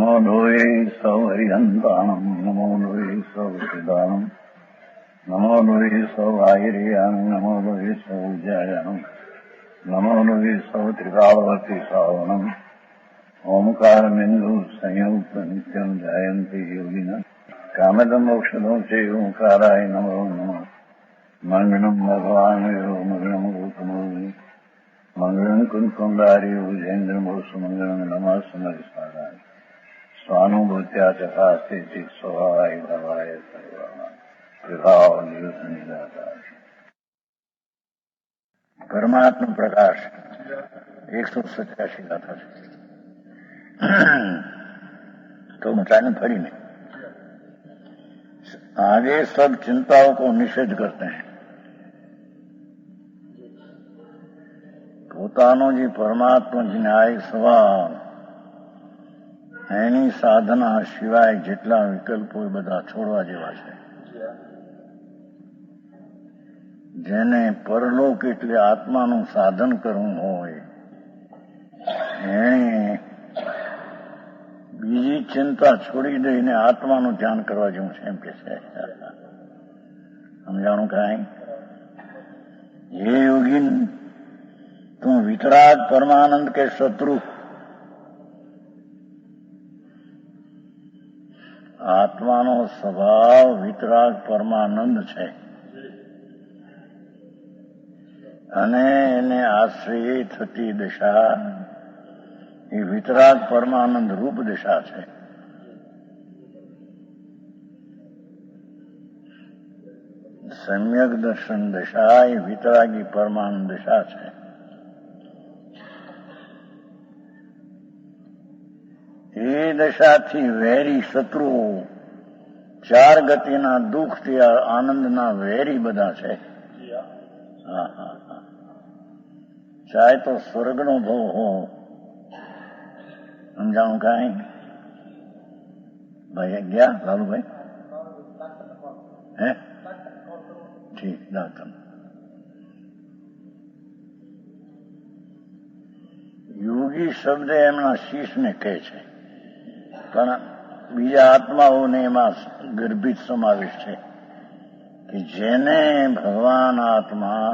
નમો લોહે સૌ હરિહંતાણમ નમો લોહે સૌ સિદાનમ નમો લોહે સૌ આયર્યાણમ નમો લોહે સૌ જયાણમ નમો લોહે સૌ ત્રિકાળવતી સાવણમ ઓમકારમિંદુ સંયુક્ત નિત્યમ જાયંતી યોગિના કામદમ મોક્ષદો છે ઓંકારાય નમો નમઃ મંગળમ ભગવાન મંગળમ ગૌતમો મંગળમ કુંકુંડારી ઉજેન્દ્રમોષ મંગળમ નમઃ સમરિસારાય સ્વાનુભૂત્યા ચકાસ્તે ચિત સ્વભાવાય ભવાય સર્વમાં વિભાવ નિયુદ્ધ નિરાકાર. પરમાત્મા પ્રકાશ 187 ગાથા છે. तो मचाने फड़ी में आगे सब चिंताओं को निषेध करते हैं. પોતાનો જે પરમાત્મા ન્યાય સ્વભાવ એની સાધના સિવાય જેટલા વિકલ્પો એ બધા છોડવા જેવા છે. જેને પરલોક એટલે આત્માનું સાધન કરવું હોય એને બીજી ચિંતા છોડી દઈને આત્માનું ધ્યાન કરવા જેવું છે એમ કે છે. સમજાણું કાંઈ? હે યોગીન, તું વિતરાગ પરમાનંદ કે શત્રુ? આત્માનો સ્વભાવ વિતરાગ પરમાનંદ છે અને એને આશ્રય થતી દશા એ વિતરાગ પરમાનંદ રૂપ દશા છે. સમ્યક દર્શન દશા એ વિતરાગી પરમાનંદ દશા છે. એ દશાથી વેરી શત્રુઓ, ચાર ગતિના દુઃખથી આનંદના વેરી બધા છે. ચાહે તો સ્વર્ગનો ભવ હો. સમજાણું કાંઈ? ભાઈ ગયા લાલુભાઈ? હે ઠીક દાખલ. યોગી શબ્દ એમના શીશને કહે છે, પણ બીજા આત્માઓને એમાં ગર્ભિત સમાવેશ છે કે જેને ભગવાન આત્મા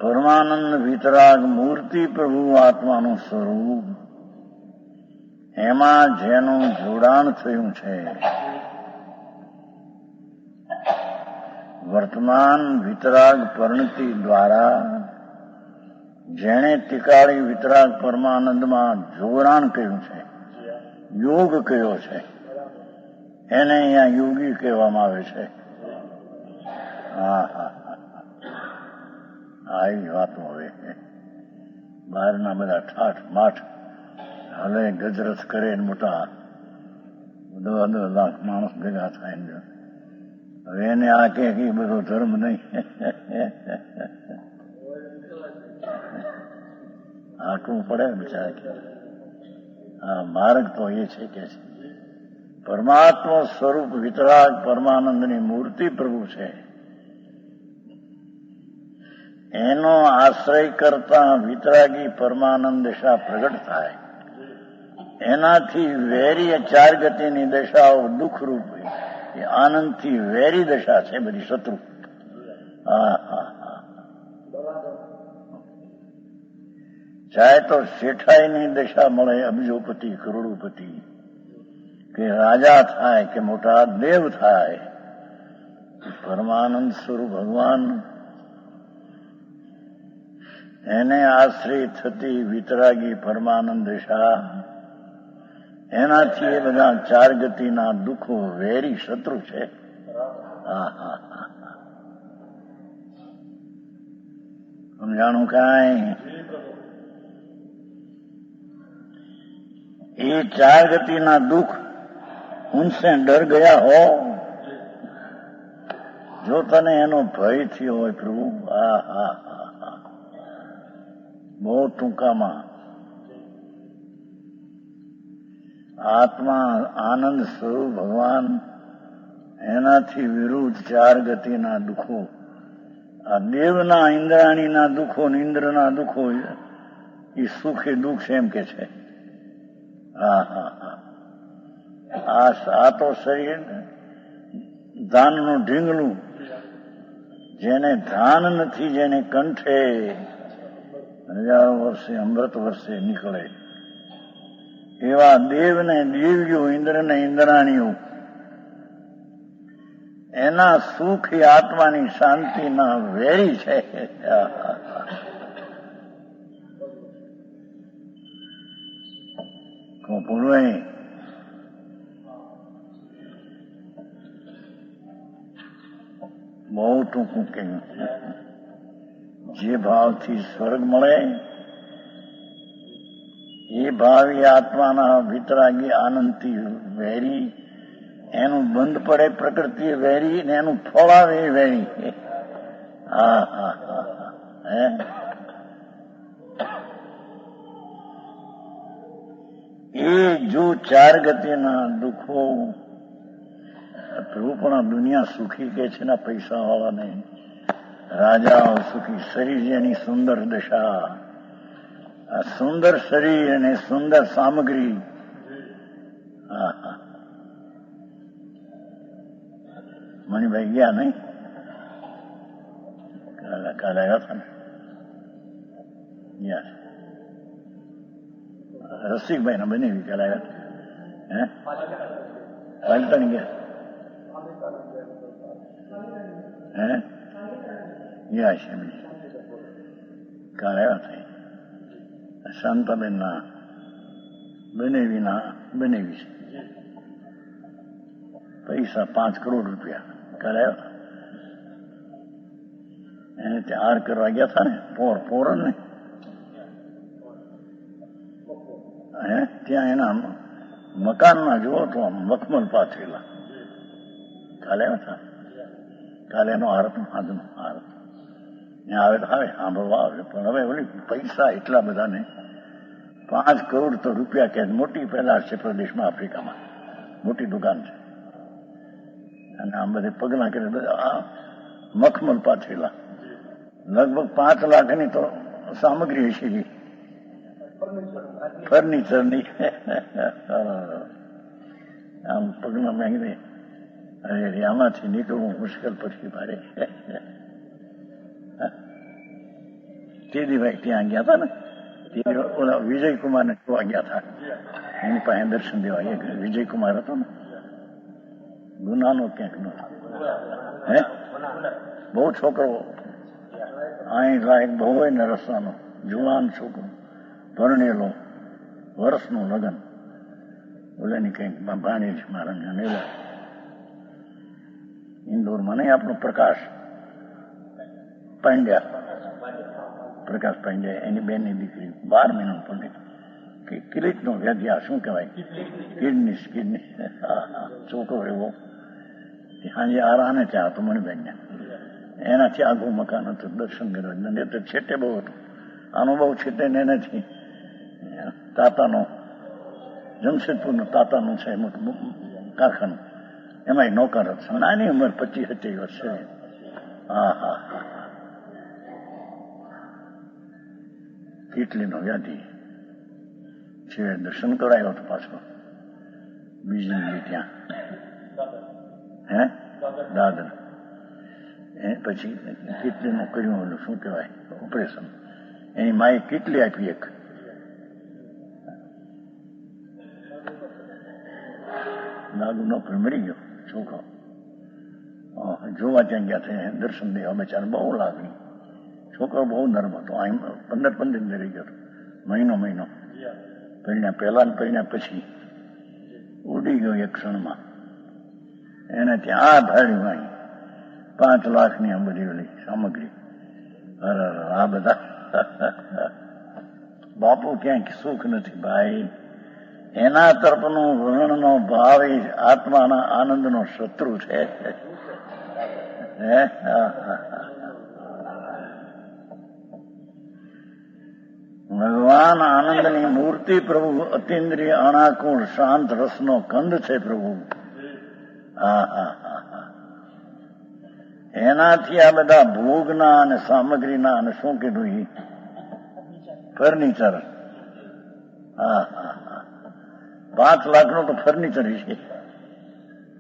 પરમાનંદ વિતરાગ મૂર્તિ પ્રભુ આત્માનું સ્વરૂપ એમાં જેનું જોડાણ થયું છે, વર્તમાન વિતરાગ પરિણતિ દ્વારા જેણે ટીકાળી વિતરાગ પરમાનંદમાં જોડાણ કર્યું છે, યોગ કયો છે, એને અહીંયા યોગી કહેવામાં આવે છે. આવી વાતો હવે બહારના બધા ઠાઠ માઠ હલે ગજરસ કરે મોટા 10 લાખ માણસ ભેગા થાય. હવે એને આ કે બધો ધર્મ નહીં. આંકવું પડે બિચારા કે આ માર્ગ તો એ છે કે પરમાત્મા સ્વરૂપ વિતરાગ પરમાનંદની મૂર્તિ પ્રભુ છે. એનો આશ્રય કરતા વિતરાગી પરમાનંદ દશા પ્રગટ થાય. એનાથી વેરી ચાર ગતિની દશાઓ દુઃખરૂપ એ આનંદથી વેરી દશા છે બધી શત્રુ. ચાહે તો શેઠાઈની દશા મળે, અબજોપતિ કરોડોપતિ કે રાજા થાય કે મોટા દેવ થાય, પરમાનંદ સ્વરૂપ ભગવાન એને આશ્રય થતી વિતરાગી પરમાનંદ દશા એનાથી એ બધા ચાર ગતિના દુઃખો વેરી શત્રુ છે. સમજાણું કાંઈ? એ ચાર ગતિના દુઃખ ઉનસે ડર ગયા હો, જો તને એનો ભય થયો હોય પ્રભુ, બહુ ટૂંકામાં આત્મા આનંદ સ્વરૂપ ભગવાન એનાથી વિરુદ્ધ ચાર ગતિના દુઃખો, આ દેવના ઇન્દ્રાણીના દુઃખો, ઇન્દ્રના દુઃખો એ સુખ એ દુઃખ છે એમ કે છે. હા હા હા આ તો શરીર ધાનનું ઢીંગલું, જેને ધાન નથી, જેને કંઠે હજારો વર્ષે અમૃત વર્ષે નીકળે એવા દેવને દેવીઓ, ઇન્દ્રને ઇન્દ્રાણીઓ, એના સુખ એ આત્માની શાંતિના વેરી છે. પૂર્વે બહુ ટૂંકું કહ્યું. જે ભાવથી સ્વર્ગ મળે એ ભાવી આત્માના વિતરાગી આનંદથી વેરી, એનું બંધ પડે પ્રકૃતિ વેરી ને એનું ફળ આવે વેરી. હા હા હા હે એ જો ચાર ગતિના દુઃખો પ્રભુપણા દુનિયા સુખી કે છે ને પૈસા વાળા નહીં, રાજાઓ સુખી. શરીર જેની સુંદર દશા, આ સુંદર શરીર અને સુંદર સામગ્રી. હા હા મણિભાઈ ગયા નહીં? કાલે આવ્યા હતા ને? ગયા રસિકભાઈ ના બની કાલે આવ્યા હતા. હે પાલતાની ગયા? હે ગયા છે એમની કાલે આવ્યા હતા. શાંતાબેન ના બનેવી છે. પૈસા 5 કરોડ રૂપિયા કાલે આવ્યા. એને ત્યાં હાર કરવા ગયા હતા ને પોરણ ને, ત્યાં એના મકાનમાં જુઓ તો મખમલ પાથરેલા. કાલે આવ્યા હતા. કાલે એનો હાર હતો, આજનો હાર હતો. ત્યાં આવે તો આવે, સાંભળવા આવે. પણ હવે ઓલી પૈસા એટલા બધાને 5 કરોડ તો રૂપિયા કે મોટી પેલા છે પ્રદેશમાં, આફ્રિકામાં મોટી દુકાન છે. અને આમ બધે પગલા કરે બધા મખમલ પાથરેલા. લગભગ 5 લાખની તો સામગ્રી હશે, ફર્નિચરની. આમ પગલા માંગી અરે આમાંથી નીકળવું મુશ્કેલ પછી ભારે. તેદીભાઈ ત્યાં ગયા હતા ને, ઓલા વિજયકુમાર ને જોવા ગયા હતા. એની પાસે દર્શન દેવા. વિજયકુમાર હતો ને, ગુનાનો ક્યાંક નો હે, બહુ છોકરો અહીં લાયક બહુ હોય ને, રસ્તાનો જુવાન છોકરો, પરણેલો, વર્ષનું લગ્ન. ઓલાની કઈક ભાણી છે મારા નેલા ઇન્દોરમાં નહીં, આપણો પ્રકાશ પાંડ્યા, એની બેનની દીકરી 12 મહિનાનું પંડિત. કિરીટ નો વ્યાધિ, આ શું કહેવાય, કિડની. છોકરો એવો. સાંજે આરાને ત્યાં હતો મણિબેન ને, એનાથી આગું મકાન હતું. દર્શન કરવા એ તો છેટે બહુ હતું. આનો બહુ છેટે ને નથી. તાતાનો જમશેદપુરનું તાતાનું છે મોટું કારખાનું, એમાં નોકર હતો. નાની ઉંમર 25-27 વર્ષે. હા હા હા કેટલીનો વ્યાધિ છે. દર્શન કરાયો હતો પાછો બીજી ત્યાં હે દાદર. પછી કેટલીનું કર્યું, ઓલું શું કહેવાય, ઓપરેશન. એની માએ કેટલી આપી, એક લાગુ નોકરી મરી ગયો છોકરો. જોવા ત્યાં ગયા છે, દર્શન દેવા. બચારો બહુ લાગણી. છોકરો બહુ નરમ હતો. 15 રહી ગયો હતો, મહિનો પરિણ્યા પહેલા ને પરિણ્યા પછી ઉડી ગયો એક ક્ષણમાં. એને ત્યાં ભાડ્યું અહીં 5 લાખની આ બધી ઓલી સામગ્રી. આ બધા બાપુ ક્યાંક સુખ નથી ભાઈ. એના તરફનું વર્ણનો ભાવ એ આત્માના આનંદનો શત્રુ છે. ભગવાન આનંદની મૂર્તિ પ્રભુ, અતિન્દ્રિય અણાકુળ શાંત રસનો કંદ છે પ્રભુ. એનાથી આ બધા ભોગના અને સામગ્રીના અને શું કીધું એ ફર્નિચર, 5 લાખનું તો ફર્નિચર છે.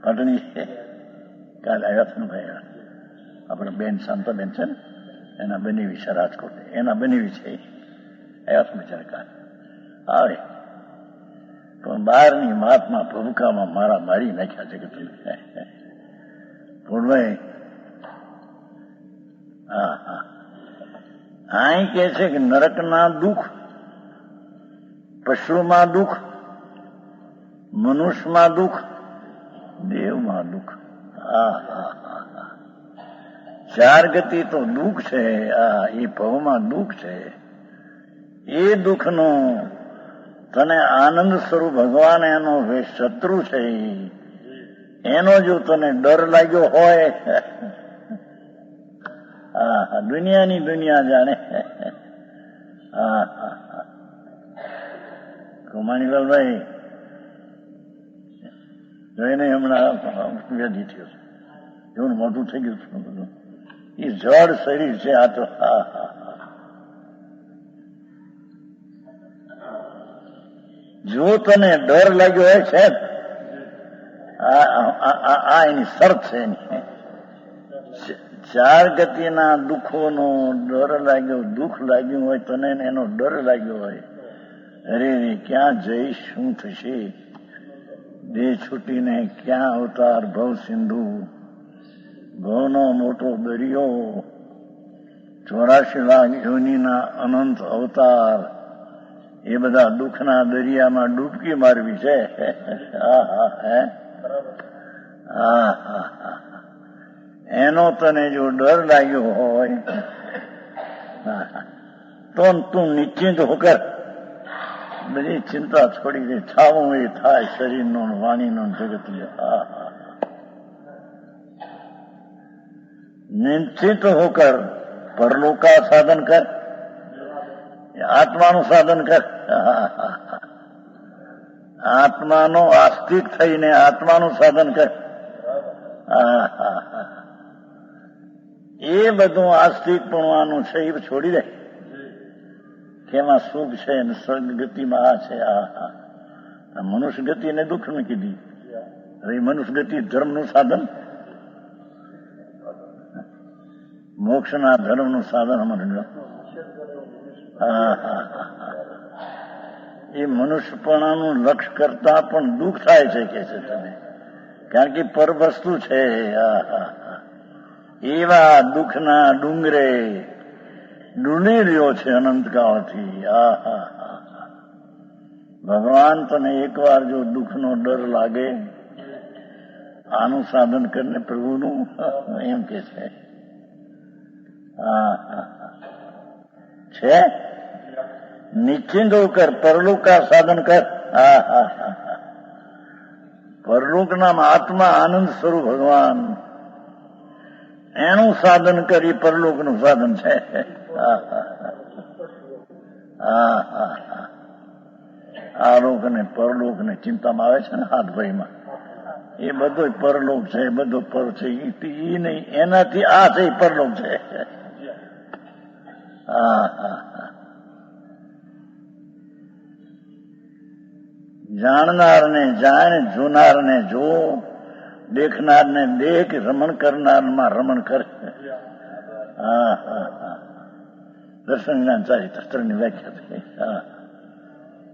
પાટણી કાલે આવ્યા હતા ને ભાઈ, આપણે બેન શાંતાબેન છે ને, એના બનેવી છે રાજકોટ, એના બનેવી છે, આવ્યા હતા બિચારા કાલે આવે. પણ બહારની મહાત્મા ભૂમકામાં મારા મારી નાખ્યા છે કે તમે પૂર્ણભાઈ. હા હા, અહીં કે છે કે નરકના દુઃખ, પશુમાં દુઃખ, મનુષ્યમાં દુઃખ, દેવમાં દુઃખ. હા હા હા હા, 4 ગતિ તો દુઃખ છે. આ એ ભવમાં દુઃખ છે. એ દુઃખનું તને આનંદ સ્વરૂપ ભગવાન એનો શત્રુ છે, એનો જો તને ડર લાગ્યો હોય, હા, દુનિયાની દુનિયા જાણે. હા હા હા, કુમાણીલાલભાઈ જોઈને હમણાં વ્યાધિ થયો છે, એવું મોટું થઈ ગયું છે બધું. એ જડ શરીર છે આ તો. હા હા હા, જો તને ડર લાગ્યો હોય છે, આ એની શરત છે એની. 4 ગતિના દુઃખોનો ડર લાગ્યો, દુઃખ લાગ્યું હોય તને, એનો ડર લાગ્યો હોય, અરે ક્યાં જઈશ, શું થશે, દેહ છૂટીને ક્યાં અવતાર, ભવ સિંધુ, ભવનો મોટો દરિયો, 84 લાખ યોનિના અનંત અવતાર, એ બધા દુઃખના દરિયામાં ડૂબકી મારવી છે. હા હા હે, હા હા હા, એનો તને જો ડર લાગ્યો હોય તો તું નિશ્ચિંત હોકર બધી ચિંતા છોડી દે. છાવું એ થાય શરીરનો, વાણીનો, જગતનો. હા હા, નિશ્ચિત હોકર પરલોકા સાધન કર, આત્માનું સાધન કર. આત્માનો આસ્તિક થઈને આત્માનું સાધન કર. એ બધું આસ્તિકપણું છે એ છોડી દે, કે એમાં સુખ છે ને સ્વર્ગ ગતિમાં આ છે. આ મનુષ્ય ગતિ એને દુઃખ ની કીધી. હવે મનુષ્ય ગતિ ધર્મનું સાધન, મોક્ષના ધર્મનું સાધન અમારે. હા હા હા, એ મનુષ્યપણાનું લક્ષ્ય કરતા પણ દુઃખ થાય છે કે છે તને, કારણ કે પર વસ્તુ છે. એવા દુઃખના ડુંગરે ડૂલી રહ્યો છે અનંતકાળથી. ભગવાન તને એકવાર જો દુઃખનો ડર લાગે, આનું સાધન કરીને પ્રભુનું, એમ કે છે. છે નિશ્ચિંત કર, પરલોકા સાધન કર. હા હા હા, પરલોકના આત્મા આનંદ સ્વરૂપ ભગવાન, એનું સાધન કરી પરલોકનું સાધન છે. હા હા હા, આલોક ને પરલોક ને ચિંતામાં આવે છે ને હાથ ભાઈમાં, એ બધો પરલોક છે, બધો પર છે. એ નહીં, એનાથી આ છે પરલોક છે. હા હા હા, જાણનારને જાણ, જોનારને જો, દેખનારને દેખ, રમણ કરનારમાં રમણ કર. હા હા હા, દર્શન જ્ઞાન ચારિત્રની વ્યાખ્યા થઈ. હા,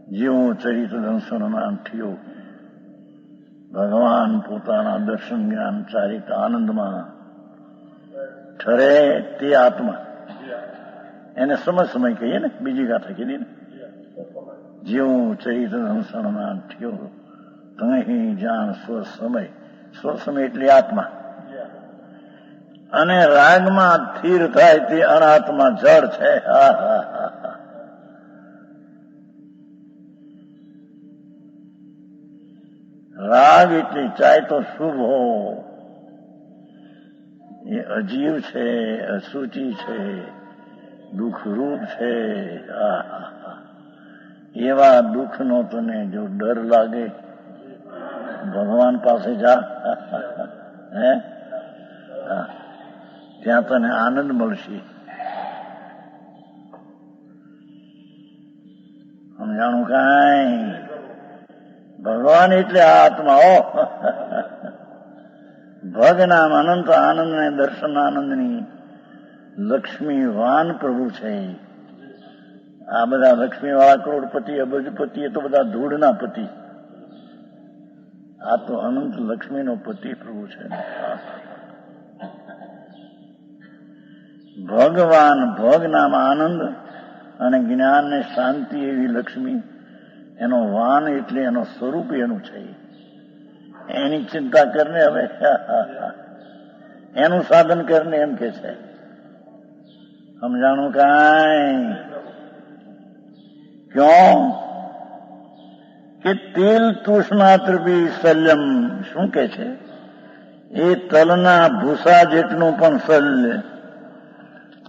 જીવો ચરિત્ર દંશનમાં થયો, ભગવાન પોતાના દર્શન જ્ઞાન ચારિત્ર આનંદમાં ઠરે તે આત્મા, એને સમય કહીએ ને, બીજી ગાથા કીધી ને. જેવું ચરિત્ર દંશનમાં થયો, તહીં જાણ સ્વસમય એટલે આત્મા, અને રાગમાં સ્થિર થાય તે અનાત્મા જળ છે. હા હા હા, રાગ એટલે ચાહે તો શુભ હો, એ અજીવ છે, અસુચિ છે, દુઃખરૂપ છે. એવા દુઃખનો તને જો ડર લાગે, ભગવાન પાસે જા. હે, ત્યાં તને આનંદ મળશે. સમજાણું કાંઈ? ભગવાન એટલે આ આત્માઓ ભગ નામ અનંત આનંદ ને દર્શન આનંદની લક્ષ્મીવાન પ્રભુ છે. આ બધા લક્ષ્મી વાળા કરોડપતિ અબજપતિ એ તો બધા ધૂળના પતિ. આ તો અનંત લક્ષ્મીનો પતિ પ્રભુ છે. ભગવાન ભગ નામ આનંદ અને જ્ઞાન ને શાંતિ એવી લક્ષ્મી, એનો વાન એટલે એનો સ્વરૂપ એનું છે. એની ચિંતા કરને હવે, એનું સાધન કરને એમ કે છે. સમજાણું કાંઈ? ક્યો કે તેલ તૃષ્ણાત્ર બી શલ્યમ. શું કે છે? એ તલના ભૂસા જેટલું પણ શલ્ય,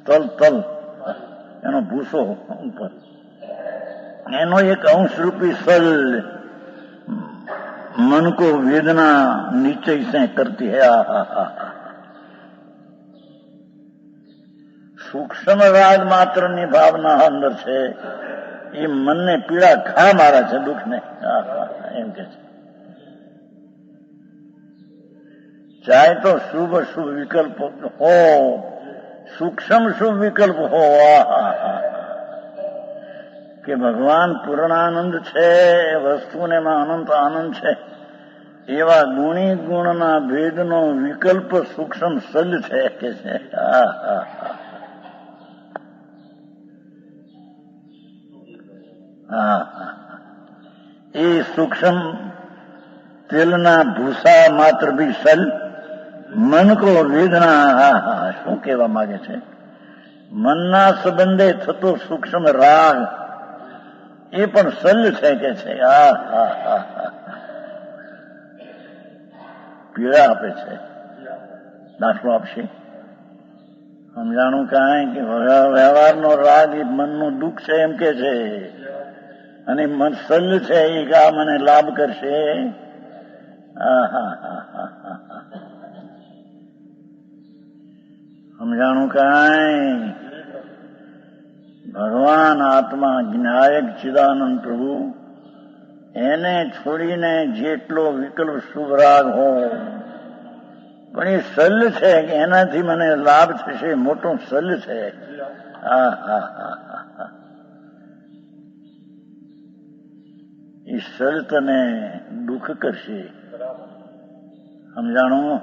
તલ એનો ભૂસો ઉપર, એનો એક અંશરૂપી શલ્ય मन को वेदना निश्चय से करती है. સૂક્ષ્મ રાગ માત્ર ની ભાવના અંદર છે, એ મનને પીડા ખા મારે છે, દુઃખને. એમ કે છે. ચાહે તો શુભ અશુભ વિકલ્પ હો, સૂક્ષ્મ શુભ વિકલ્પ હો, કે ભગવાન પૂર્ણાનંદ છે, વસ્તુને માં અનંત આનંદ છે, એવા ગુણી ગુણના ભેદનો વિકલ્પ સૂક્ષ્મ સજ છે કે છે. એ સૂક્ષ્મ તેલના ભૂસા માત્ર ભી સલ મન કો વેદના. શું કહેવા માંગે છે? મનના સંબંધે થતો સૂક્ષ્મ રાગ એ પણ સલ્ય છે કે છે. પીડા આપે છે. દાખલો આપશે. સમજાણું કાંઈ કે વ્યવહારનો રાગ એ મનનું દુઃખ છે એમ કે છે, અને મન સલ્ય છે એ આ મને લાભ કરશે. સમજાણું કાંઈ? ભગવાન આત્મા જ્ઞાયક ચિદાનંદ પ્રભુ, એને છોડીને જેટલો વિકલ્પ શુભ રાગ હો, પણ એ શલ્ય છે કે એનાથી મને લાભ થશે, મોટો શલ્ય છે. એ શલ્ય તને દુઃખ કરશે. સમજાણું?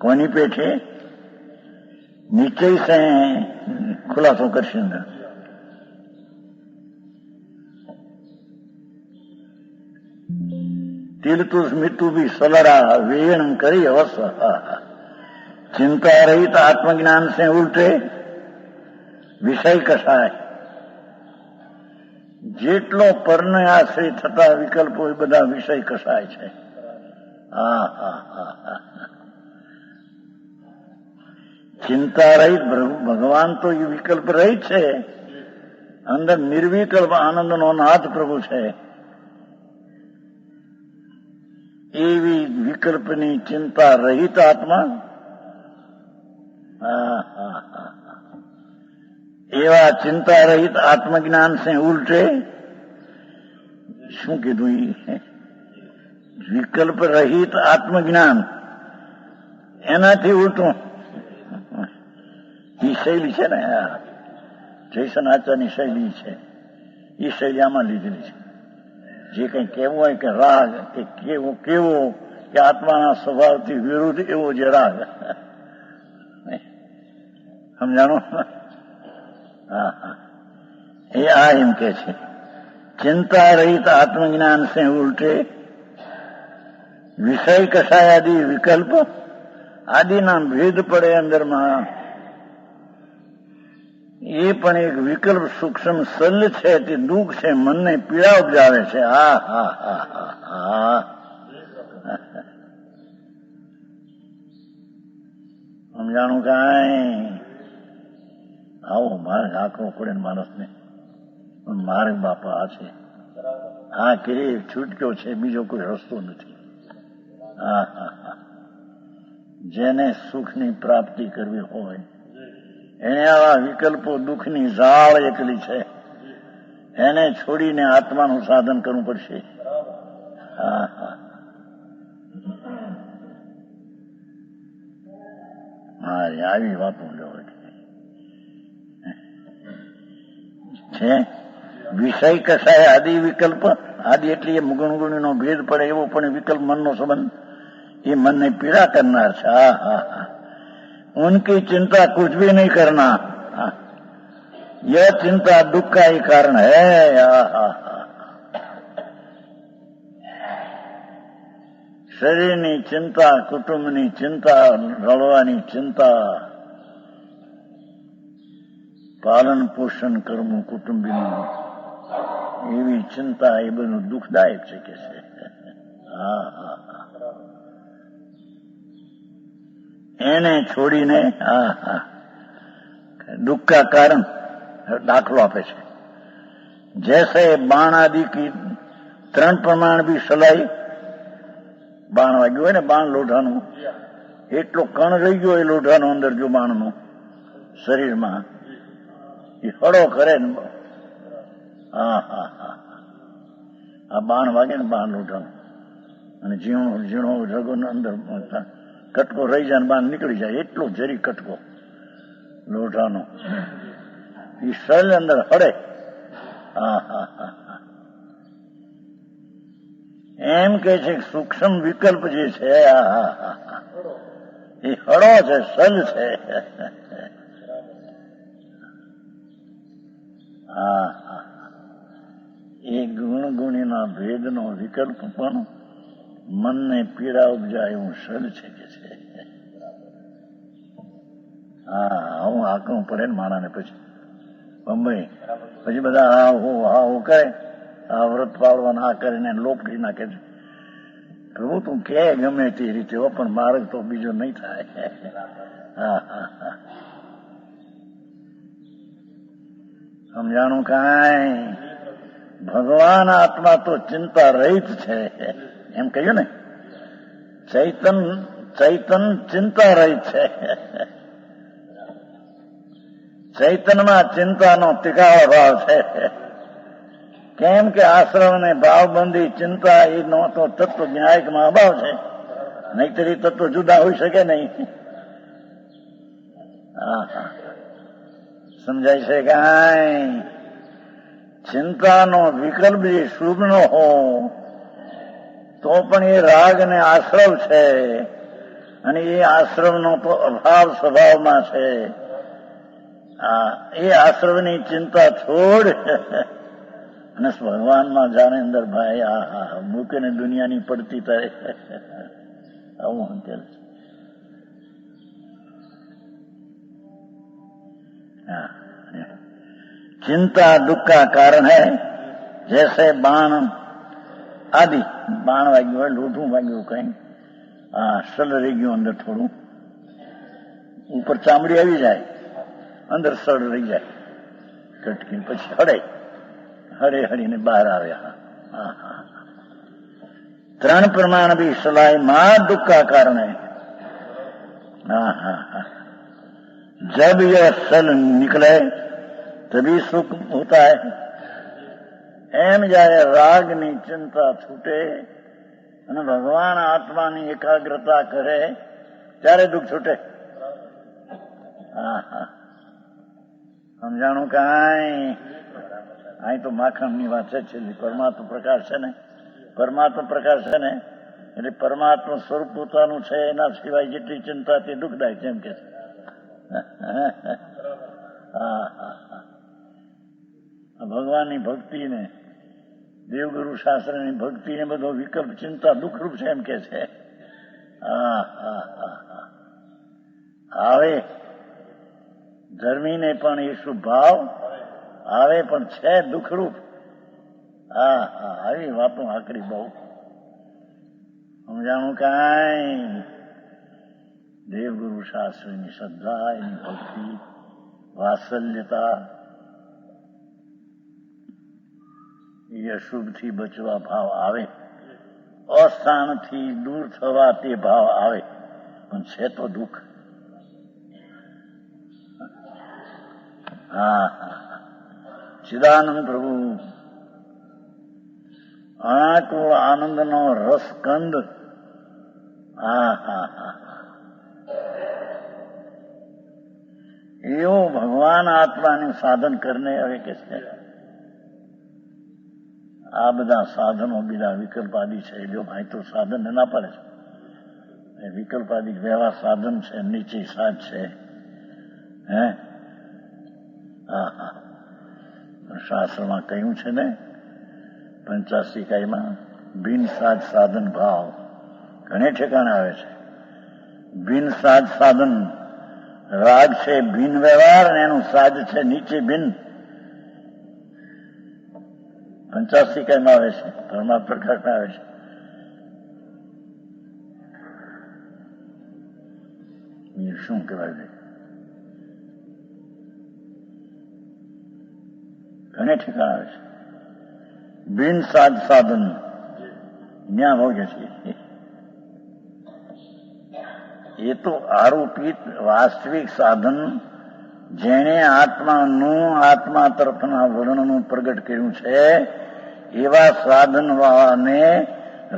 કોની પેઠે? નિશ્ચય સે ખુલાસો કરશે. તીર્થુ સ્મિતુ ભી સલરા વેણ કરી અવસ. ચિંતા રહિત આત્મજ્ઞાન સે ઉલટે વિષય કસાય. જેટલો પરને આશ્રય થતા વિકલ્પો એ બધા વિષય કસાય છે. ચિંતા રહિત ભગવાન તો એ વિકલ્પ રહિત છે, અંદર નિર્વિકલ્પ આનંદનો નાથ પ્રભુ છે. એવી વિકલ્પની ચિંતા રહિત આત્મા, એવા ચિંતા રહિત આત્મજ્ઞાન સે ઉલટે. શું કીધું? વિકલ્પ રહિત આત્મજ્ઞાન, એનાથી ઉલટું. એ શૈલી છે ને, જયસન આચાર્યની શૈલી છે. એ શૈલી આમાં લીધેલી છે. જે કંઈ કહેવું હોય કે રાગ કે કેવો કે આત્માના સ્વભાવથી વિરુદ્ધ એવો જે રાગ. સમજાણું? એ આ એમ કે છે, ચિંતા રહિત આત્મજ્ઞાન સે ઉલટે વિષય કસાય આદિ વિકલ્પ આદિના ભેદ પડે અંદરમાં. એ પણ એક વિકલ્પ સૂક્ષ્મ સલ્ય છે, તે દુઃખ છે, મનને પીડા ઉપજાવે છે. સમજાણું કાંઈ? આવો માર્ગ આંકડો પડે માણસને. માર્ગ બાપા આ છે. આ કે છૂટક્યો છે, બીજો કોઈ રસ્તો નથી. જેને સુખની પ્રાપ્તિ કરવી હોય એને આવા વિકલ્પો દુઃખની ઝાળ એકલી છે, એને છોડીને આત્માનું સાધન કરવું પડશે. હા હા હા, આવી વાતો છે. વિષય કસાય આદિ વિકલ્પ, આદિ એટલે એ ગુણગુણીનો ભેદ પડે એવો પણ વિકલ્પ મનનો સંબંધ, એ મનને પીડા કરનાર છે. હા હા હા, ઉનકી ચિંતા કુછ भी नहीं करना, यह चिंता दुख का ही कारण है. હા હા હા, શરીરની ચિંતા, કુટુંબની ચિંતા, રળવાની ચિંતા, પાલન પોષણ કરવું કુટુંબીનું, એવી ચિંતા, એ બધું દુઃખદાયક છે કે છે. હા હા હા, એને છોડીને, હા હા, દુઃખ કા કારણ દાખલો આપે છે. જૈસે બાણ આદિ કી 3 પ્રમાણ ભી સલાઈ, બાણ વાગ્યું હોય ને, બાણ લોઢાનું, એટલો કણ રહી ગયો એ લોઢાનો અંદર, જો બાણનો શરીરમાં, એ હળો કરે ને. હા હા હા, આ બાણ વાગે ને, બાણ લોઢાનો, અને ઝીણો ઝીણો રગો અંદર કટકો રહી જાય, બાણ નીકળી જાય, એટલો જરી કટકો લોઢાનો, એ શરીર અંદર હળે. હા હા હા, એમ કે છે સૂક્ષ્મ વિકલ્પ જે છે, એ હળો છે, સલ છે. હા હા, એ ગુણ ગુણીના ભેદનો વિકલ્પ પણ મનને પીડા ઉપજાય એવું સલ છે કે છે. હા, હું આકરું પડે ને માણાને પછી બંબઈ, પછી બધા આવો કરે, આ વ્રત પાળવાના આ કરીને લોપડી નાખે છે. પ્રભુ તું કે ગમે તે રીતે હો, પણ માર્ગ તો બીજો નહીં થાય. હા હા હા, સમજાણું કાંઈ? ભગવાન આત્મા તો ચિંતા રહિત છે, એમ કહ્યું ને. ચૈતન ચિંતા રહિત છે. ચૈતનમાં ચિંતાનો તિકાળો ભાવ છે. કેમ કે આશ્રમ ને ભાવબંધી ચિંતા એનો તો તત્વ ન્યાયિકમાં અભાવ છે, નહીતર એ તત્વ જુદા હોઈ શકે નહીં. હા હા, સમજાય છે કાંઈ? ચિંતાનો વિકલ્પ જે શુભનો હો, તો પણ એ રાગ ને આશ્રવ છે, અને એ આશ્રવનો તો અભાવ સ્વભાવમાં છે. એ આશ્રવની ચિંતા છોડ અને ભગવાનમાં જાણે અંદર ભાઈ, આ મૂકીને દુનિયાની પડતી થાય. આવું અંતર છે. चिंता दुख का कारण है. जैसे बाण आदि, बाण वाग्યું હોય, લોઢું વાગ્યું કઈ, સલ રહી ગયું અંદર થોડું, ઉપર ચામડી આવી જાય, અંદર સળ રહી જાય, કટકી પછી હળીને બહાર આવ્યા. હા હા, 3 प्रमाण भी सलाई मां दुख का कारण है. हाँ हाँ हाँ, जब यह सल निकले तभी सुख होता है. એમ જયારે રાગની ચિંતા છૂટે અને ભગવાન આત્માની એકાગ્રતા કરે ત્યારે દુઃખ છૂટે. હા હા, સમજાણું કાંઈ? અહીં તો માખણની વાત છે છેલ્લી. પરમાત્મા પ્રકાશ છે ને, પરમાત્મા પ્રકાશ છે ને, એટલે પરમાત્મા સ્વરૂપ પોતાનું છે, એના સિવાય જેટલી ચિંતા તે દુઃખદાયક છે, એમ કે છે. હા હા હા, ભગવાનની ભક્તિને, દેવગુરુ શાસ્ત્રની ભક્તિને બધો વિકલ્પ ચિંતા દુઃખરૂપ છે, એમ કે છે. હા હા હા હા, આવે ધર્મીને પણ એ શુભ ભાવ આવે, પણ છે દુઃખરૂપ. હા હા, આવી વાતો આકરી બહુ. સમજાણું કાંઈ? દેવગુરુ શાસ્ત્રીની શ્રદ્ધા, એની ભક્તિ, વાત્સલ્યતા, એ અશુભથી બચવા ભાવ આવે, અસ્થાનથી દૂર થવા તે ભાવ આવે, પણ છે તો દુઃખ. હા હા, ચિદાનંદ પ્રભુ અણાકુળ આનંદનો રસકંદ. એવું ભગવાન આત્માનું સાધન કરીને હવે કે છે આ બધા સાધનો બીજા વિકલ્પાદી છે. જો ભાઈ તો સાધન ના પડે છે. વિકલ્પાદી વ્યવહાર સાધન છે, નીચે સાજ છે. હે શાસ્ત્રમાં કહ્યું છે ને 85 કાઈમાં બિન સાજ સાધન ભાવ ઘણે ઠેકાણે આવે છે. બિન સાજ સાધન રાગ છે, બિન વ્યવહાર, અને એનું સાજ છે નીચે બિન. 85 કાઈમાં આવે છે, પરમાત્મા પ્રકાશમાં આવે છે. શું કહેવાય? ઘણે ઠેકાણે આવે છે. બિન સાજ સાધન ન્યા ભોગે છે. એ તો આરોપિત વાસ્તવિક સાધન જેણે આત્મા તરફના વર્ણનું પ્રગટ કર્યું છે એવા સાધન વાળાને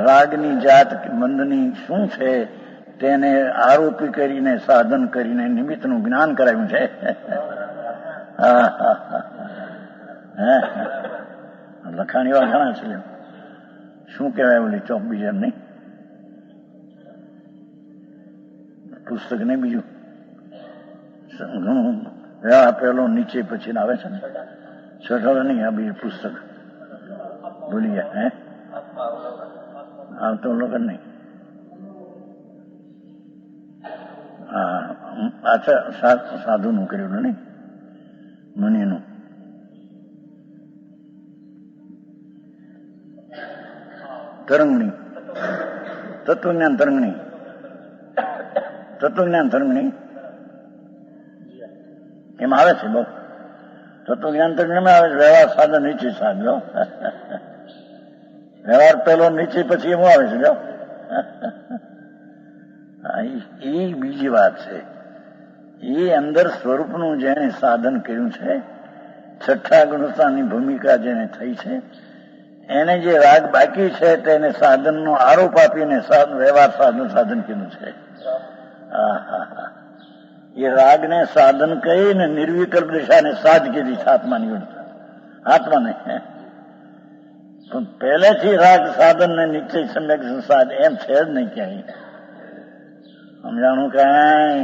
રાગની જાત મંદની શું છે તેને આરોપી કરીને સાધન કરીને નિમિત્તનું જ્ઞાન કરાવ્યું છે. લખાણ એવા ઘણા છે. શું કહેવાય ઓલી ચોક બીજા નહીં પુસ્તક નહીં બીજું ઘણું પેલો નીચે પછી આવે છે ને છઠ્ઠો નહીં આ બીજું પુસ્તક ભૂલી ગયા. હે આવતો લોકો નહીં. અચ્છા સાધુનું કર્યું નહીં મુનિનું. તરંગણી તત્વજ્ઞાન તરંગણી તત્વજ્ઞાન તરંગણી એમાં આવે છે. બહુ તત્વજ્ઞાન તરંગણીમાં આવે છે. વ્યવહાર સાધન નીચે સાધો વ્યવહાર પેલો નીચે પછી એમાં આવે છે. જો એ બીજી વાત છે. એ અંદર સ્વરૂપનું જેને સાધન કર્યું છે, છઠ્ઠા ગુણતાની ભૂમિકા જેને થઈ છે, એને જે રાગ બાકી છે તેને સાધનનો આરોપ આપીને વ્યવહાર સાધન કીધું છે. એ રાગને સાધન કહીને નિર્વિકલ્પ દિશાને સાધ કીધી છે. આત્માની આત્માને પણ પહેલેથી રાગ સાધન ને નીચે સમ્યક સાધ એમ છે જ નહીં ક્યાંય. સમજાણું કઈ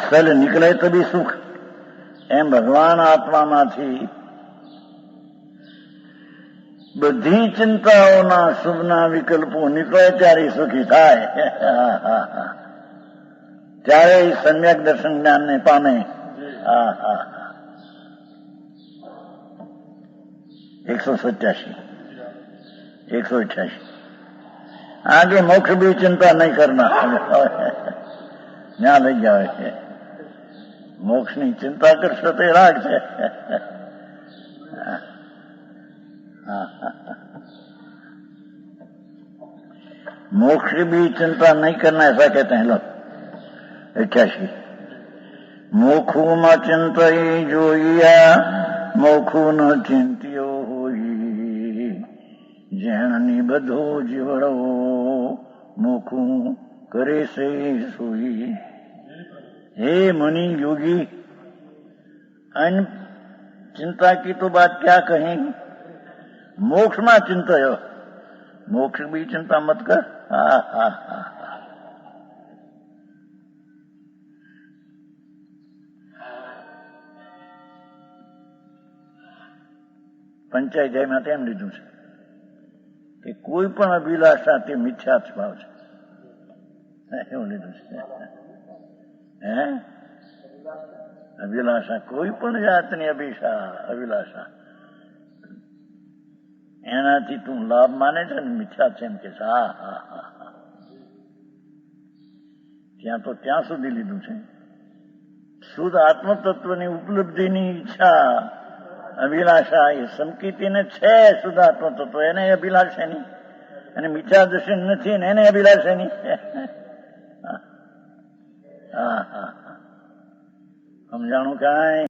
સલ નીકળે તો બી સુખ. એમ ભગવાન આત્મામાંથી બધી ચિંતાઓના શુભના વિકલ્પો નીકળે ત્યારે સુખી થાય. ત્યારે એ સમ્યક દર્શન જ્ઞાનને પામે. 187 188 आगे मोक्ष भी चिंता नहीं करना यहाँ लग जाए. मोक्ष ની ચિંતા કરશો તો રાગ છે. मोक्ष की भी चिंता नहीं करना ऐसा कहते हैं लोग. 88 मोखू न चिंतई जोइया मोखू न चिंत्यो होई જેણની બધો જીવડો મોખું કરે છે સોઈ. हे मुनि योगी, अन्य चिंता की तो बात क्या कहेंगे. मोक्ष में चिंता हो, मोक्ष भी चिंता मत कर. પંચાયત જયમાં તેમ લીધું છે કે કોઈ પણ અભિલાષા તે મિથ્યા સ્વભાવ છે. એવું લીધું છે. અભિલાષા કોઈ પણ જાતની અભિલાષા એનાથી તું લાભ માને છે ને મિથ્યા છે એમ કે છે. ત્યાં તો ત્યાં સુધી લીધું છે. શુદ્ધ આત્મતત્વની ઉપલબ્ધિની ઈચ્છા અભિલાષા એ સંકિતિને છે. શુદ્ધ આત્મતત્વ એને અભિલાષા નહીં, અને મિથ્યા દર્શન નથી ને એને અભિલાષા નહીં. સમજાણું કાંઈ